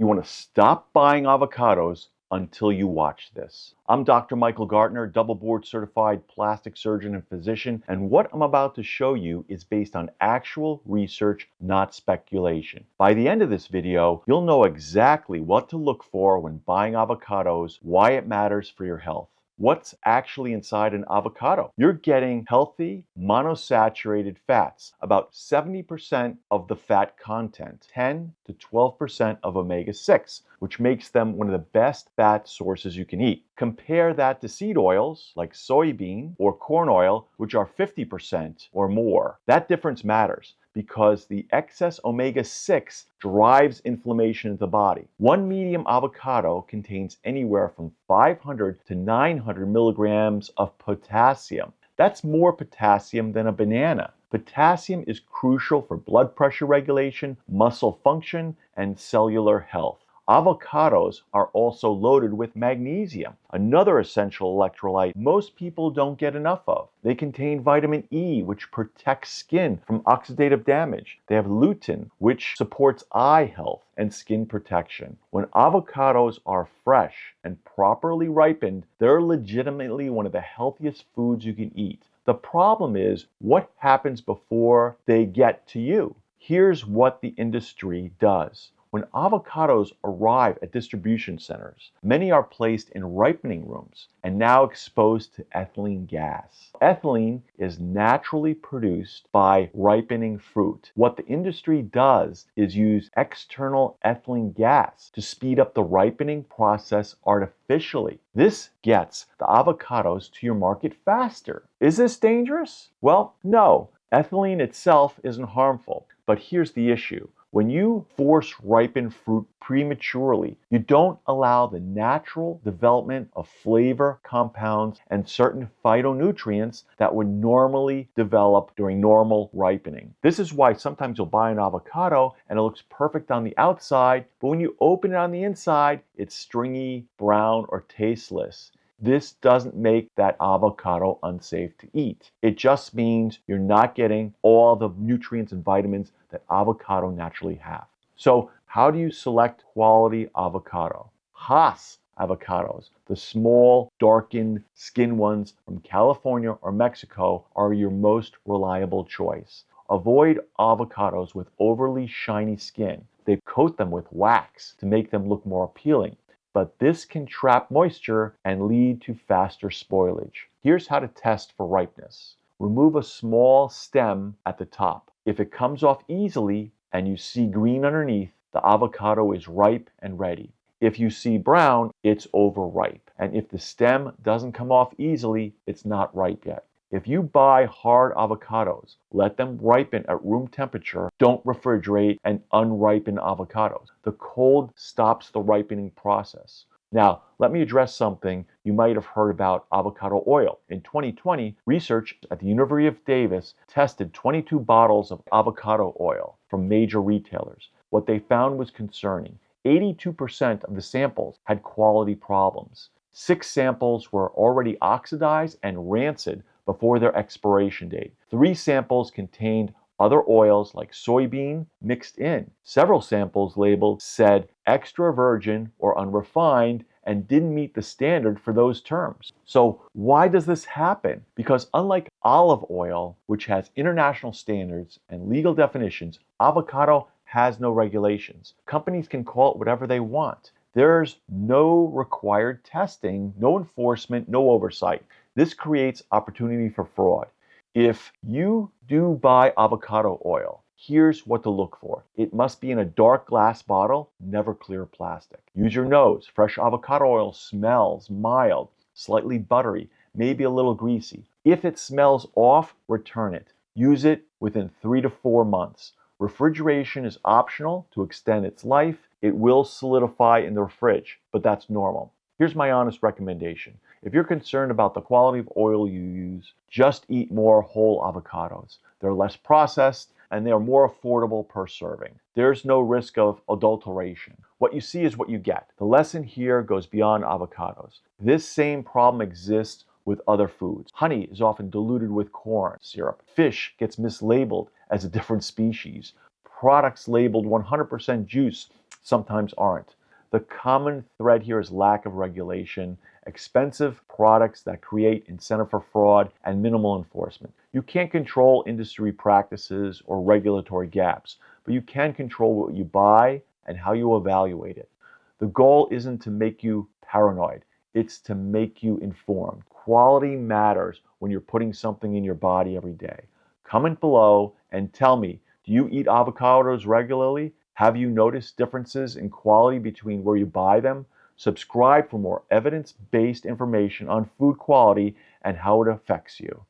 You want to stop buying avocados until you watch this. I'm Dr. Michael Gartner, double board certified plastic surgeon and physician, and what I'm about to show you is based on actual research, not speculation. By the end of this video, you'll know exactly what to look for when buying avocados, why it matters for your health. What's actually inside an avocado? You're getting healthy monosaturated fats, about 70% of the fat content, 10 to 12% of omega-6, which makes them one of the best fat sources you can eat. Compare that to seed oils like soybean or corn oil, which are 50% or more. That difference matters because the excess omega-6 drives inflammation in the body. One medium avocado contains anywhere from 500 to 900 milligrams of potassium. That's more potassium than a banana. Potassium is crucial for blood pressure regulation, muscle function, and cellular health. Avocados are also loaded with magnesium, another essential electrolyte most people don't get enough of. They contain vitamin E, which protects skin from oxidative damage. They have lutein, which supports eye health and skin protection. When avocados are fresh and properly ripened, they're legitimately one of the healthiest foods you can eat. The problem is, what happens before they get to you? Here's what the industry does. When avocados arrive at distribution centers, many are placed in ripening rooms and now exposed to ethylene gas. Ethylene is naturally produced by ripening fruit. What the industry does is use external ethylene gas to speed up the ripening process artificially. This gets the avocados to your market faster. Is this dangerous? Well, no. Ethylene itself isn't harmful, but here's the issue. When you force ripen fruit prematurely, you don't allow the natural development of flavor compounds and certain phytonutrients that would normally develop during normal ripening. This is why sometimes you'll buy an avocado and it looks perfect on the outside, but when you open it on the inside, it's stringy, brown, or tasteless. This doesn't make that avocado unsafe to eat. It just means you're not getting all the nutrients and vitamins that avocado naturally have. So how do you select quality avocado? Hass avocados, the small, darkened skin ones from California or Mexico, are your most reliable choice. Avoid avocados with overly shiny skin. They coat them with wax to make them look more appealing, but this can trap moisture and lead to faster spoilage. Here's how to test for ripeness. Remove a small stem at the top. If it comes off easily and you see green underneath, the avocado is ripe and ready. If you see brown, it's overripe. And if the stem doesn't come off easily, it's not ripe yet. If you buy hard avocados, let them ripen at room temperature. Don't refrigerate and unripen avocados. The cold stops the ripening process. Now, let me address something you might have heard about avocado oil. In 2020, research at the University of Davis tested 22 bottles of avocado oil from major retailers. What they found was concerning. 82% of the samples had quality problems. 6 samples were already oxidized and rancid before their expiration date. 3 samples contained other oils like soybean mixed in. Several samples labeled said extra virgin or unrefined and didn't meet the standard for those terms. So why does this happen? Because unlike olive oil, which has international standards and legal definitions, avocado has no regulations. Companies can call it whatever they want. There's no required testing, no enforcement, no oversight. This creates opportunity for fraud. If you do buy avocado oil, here's what to look for. It must be in a dark glass bottle, never clear plastic. Use your nose. Fresh avocado oil smells mild, slightly buttery, maybe a little greasy. If it smells off, return it. Use it within 3 to 4 months. Refrigeration is optional to extend its life. It will solidify in the fridge, but that's normal. Here's my honest recommendation. If you're concerned about the quality of oil you use, just eat more whole avocados. They're less processed and they are more affordable per serving. There's no risk of adulteration. What you see is what you get. The lesson here goes beyond avocados. This same problem exists with other foods. Honey is often diluted with corn syrup. Fish gets mislabeled as a different species. Products labeled 100% juice sometimes aren't. The common thread here is lack of regulation, expensive products that create incentive for fraud, and minimal enforcement. You can't control industry practices or regulatory gaps, but you can control what you buy and how you evaluate it. The goal isn't to make you paranoid, it's to make you informed. Quality matters when you're putting something in your body every day. Comment below and tell me, do you eat avocados regularly? Have you noticed differences in quality between where you buy them? Subscribe for more evidence-based information on food quality and how it affects you.